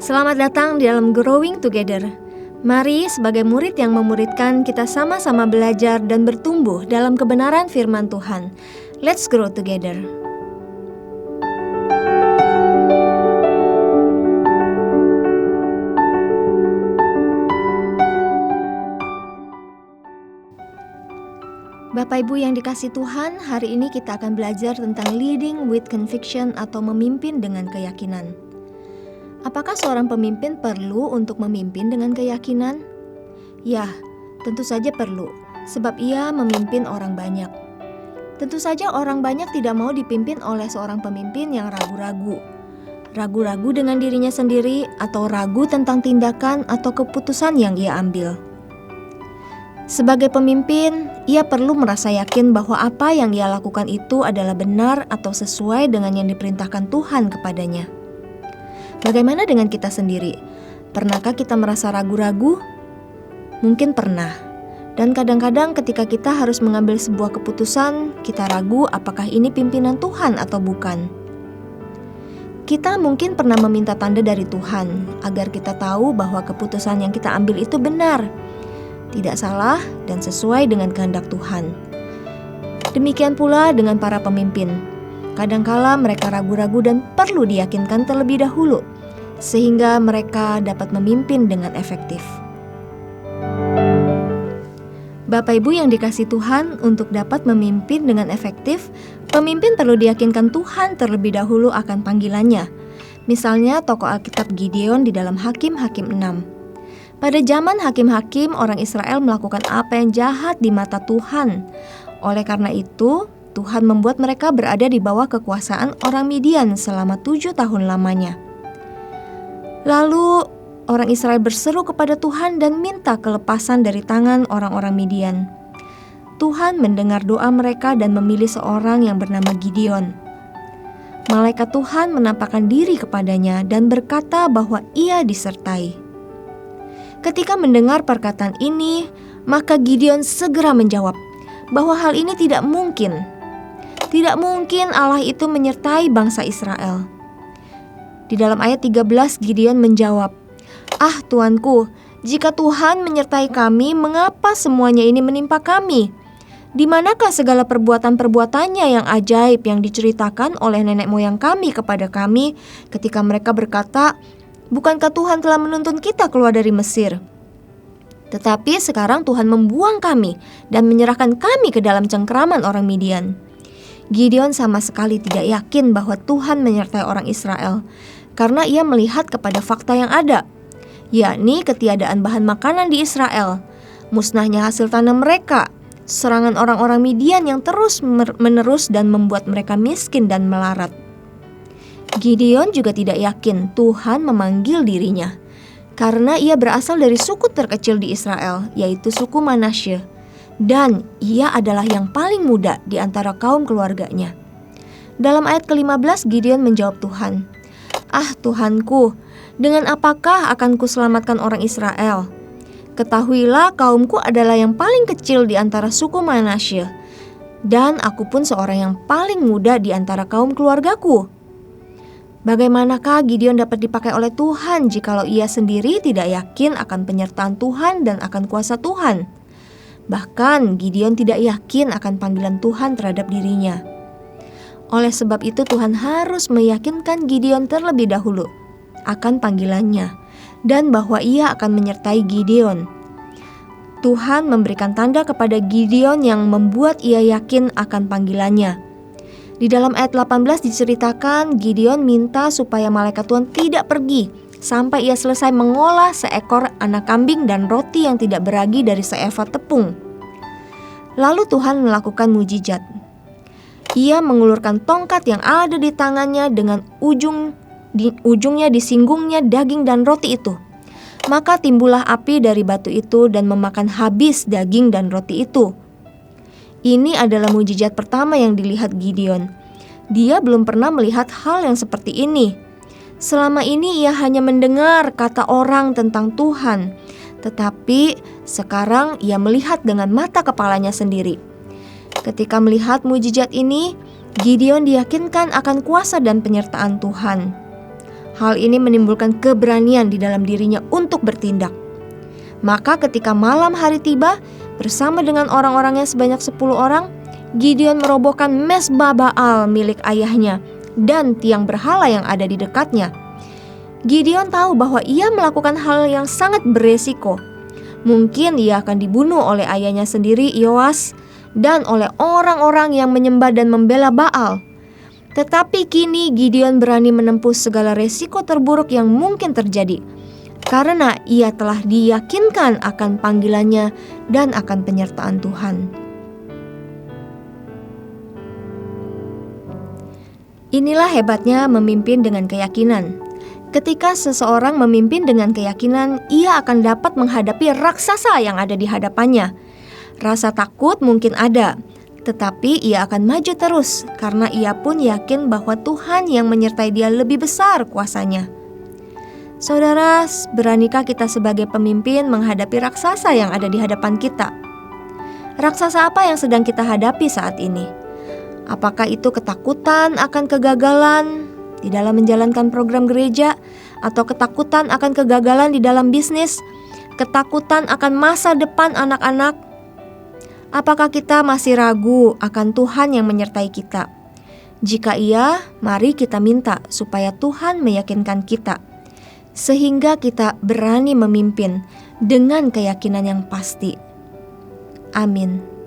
Selamat datang di dalam Growing Together. Mari sebagai murid yang memuridkan kita sama-sama belajar dan bertumbuh dalam kebenaran firman Tuhan. Let's grow together. Bapak Ibu yang dikasihi Tuhan, hari ini kita akan belajar tentang leading with conviction atau memimpin dengan keyakinan. Apakah seorang pemimpin perlu untuk memimpin dengan keyakinan? Ya, tentu saja perlu, sebab ia memimpin orang banyak. Tentu saja orang banyak tidak mau dipimpin oleh seorang pemimpin yang ragu-ragu. Ragu-ragu dengan dirinya sendiri atau ragu tentang tindakan atau keputusan yang ia ambil. Sebagai pemimpin, ia perlu merasa yakin bahwa apa yang ia lakukan itu adalah benar atau sesuai dengan yang diperintahkan Tuhan kepadanya. Bagaimana dengan kita sendiri? Pernahkah kita merasa ragu-ragu? Mungkin pernah. Dan kadang-kadang ketika kita harus mengambil sebuah keputusan, kita ragu apakah ini pimpinan Tuhan atau bukan. Kita mungkin pernah meminta tanda dari Tuhan agar kita tahu bahwa keputusan yang kita ambil itu benar, tidak salah dan sesuai dengan kehendak Tuhan. Demikian pula dengan para pemimpin. Kadangkala mereka ragu-ragu dan perlu diyakinkan terlebih dahulu, sehingga mereka dapat memimpin dengan efektif. Bapak Ibu yang dikasihi Tuhan, untuk dapat memimpin dengan efektif, pemimpin perlu diyakinkan Tuhan terlebih dahulu akan panggilannya. Misalnya tokoh Alkitab Gideon di dalam Hakim-Hakim 6. Pada zaman hakim-hakim, orang Israel melakukan apa yang jahat di mata Tuhan. Oleh karena itu, Tuhan membuat mereka berada di bawah kekuasaan orang Midian selama 7 tahun lamanya. Lalu, orang Israel berseru kepada Tuhan dan minta kelepasan dari tangan orang-orang Midian. Tuhan mendengar doa mereka dan memilih seorang yang bernama Gideon. Malaikat Tuhan menampakkan diri kepadanya dan berkata bahwa ia disertai. Ketika mendengar perkataan ini, maka Gideon segera menjawab bahwa hal ini tidak mungkin. Tidak mungkin Allah itu menyertai bangsa Israel. Di dalam ayat 13 Gideon menjawab, "Ah Tuanku, jika Tuhan menyertai kami, mengapa semuanya ini menimpa kami? Di manakah segala perbuatan-perbuatannya yang ajaib yang diceritakan oleh nenek moyang kami kepada kami ketika mereka berkata, bukankah Tuhan telah menuntun kita keluar dari Mesir? Tetapi sekarang Tuhan membuang kami dan menyerahkan kami ke dalam cengkeraman orang Midian." Gideon sama sekali tidak yakin bahwa Tuhan menyertai orang Israel, karena ia melihat kepada fakta yang ada, yakni ketiadaan bahan makanan di Israel, musnahnya hasil tanam mereka, serangan orang-orang Midian yang terus-menerus dan membuat mereka miskin dan melarat. Gideon juga tidak yakin Tuhan memanggil dirinya, karena ia berasal dari suku terkecil di Israel, yaitu suku Manasye, dan ia adalah yang paling muda di antara kaum keluarganya. Dalam ayat ke-15 Gideon menjawab Tuhan, "Ah Tuhanku, dengan apakah akan kuselamatkan orang Israel? Ketahuilah kaumku adalah yang paling kecil di antara suku Manasye, dan aku pun seorang yang paling muda di antara kaum keluargaku." Bagaimanakah Gideon dapat dipakai oleh Tuhan jikalau ia sendiri tidak yakin akan penyertaan Tuhan dan akan kuasa Tuhan? Bahkan Gideon tidak yakin akan panggilan Tuhan terhadap dirinya. Oleh sebab itu Tuhan harus meyakinkan Gideon terlebih dahulu akan panggilannya dan bahwa ia akan menyertai Gideon. Tuhan memberikan tanda kepada Gideon yang membuat ia yakin akan panggilannya. Di dalam ayat 18 diceritakan Gideon minta supaya malaikat Tuhan tidak pergi sampai ia selesai mengolah seekor anak kambing dan roti yang tidak beragi dari seefah tepung. Lalu Tuhan melakukan mujizat. Ia mengulurkan tongkat yang ada di tangannya dengan ujungnya disinggungnya daging dan roti itu. Maka timbullah api dari batu itu dan memakan habis daging dan roti itu. Ini adalah mujizat pertama yang dilihat Gideon. Dia belum pernah melihat hal yang seperti ini. Selama ini ia hanya mendengar kata orang tentang Tuhan, tetapi sekarang ia melihat dengan mata kepalanya sendiri. Ketika melihat mujizat ini, Gideon diyakinkan akan kuasa dan penyertaan Tuhan. Hal ini menimbulkan keberanian di dalam dirinya untuk bertindak. Maka ketika malam hari tiba, bersama dengan orang-orangnya sebanyak 10 orang, Gideon merobohkan mezbah Baal milik ayahnya dan tiang berhala yang ada di dekatnya. Gideon tahu bahwa ia melakukan hal yang sangat beresiko. Mungkin ia akan dibunuh oleh ayahnya sendiri Yoas dan oleh orang-orang yang menyembah dan membela Baal. Tetapi kini Gideon berani menempuh segala resiko terburuk yang mungkin terjadi, karena ia telah diyakinkan akan panggilannya dan akan penyertaan Tuhan. Inilah hebatnya memimpin dengan keyakinan. Ketika seseorang memimpin dengan keyakinan, ia akan dapat menghadapi raksasa yang ada di hadapannya. Rasa takut mungkin ada, tetapi ia akan maju terus karena ia pun yakin bahwa Tuhan yang menyertai dia lebih besar kuasanya. Saudara, beranikah kita sebagai pemimpin menghadapi raksasa yang ada di hadapan kita? Raksasa apa yang sedang kita hadapi saat ini? Apakah itu ketakutan akan kegagalan di dalam menjalankan program gereja, atau ketakutan akan kegagalan di dalam bisnis, ketakutan akan masa depan anak-anak? Apakah kita masih ragu akan Tuhan yang menyertai kita? Jika iya, mari kita minta supaya Tuhan meyakinkan kita, sehingga kita berani memimpin dengan keyakinan yang pasti. Amin.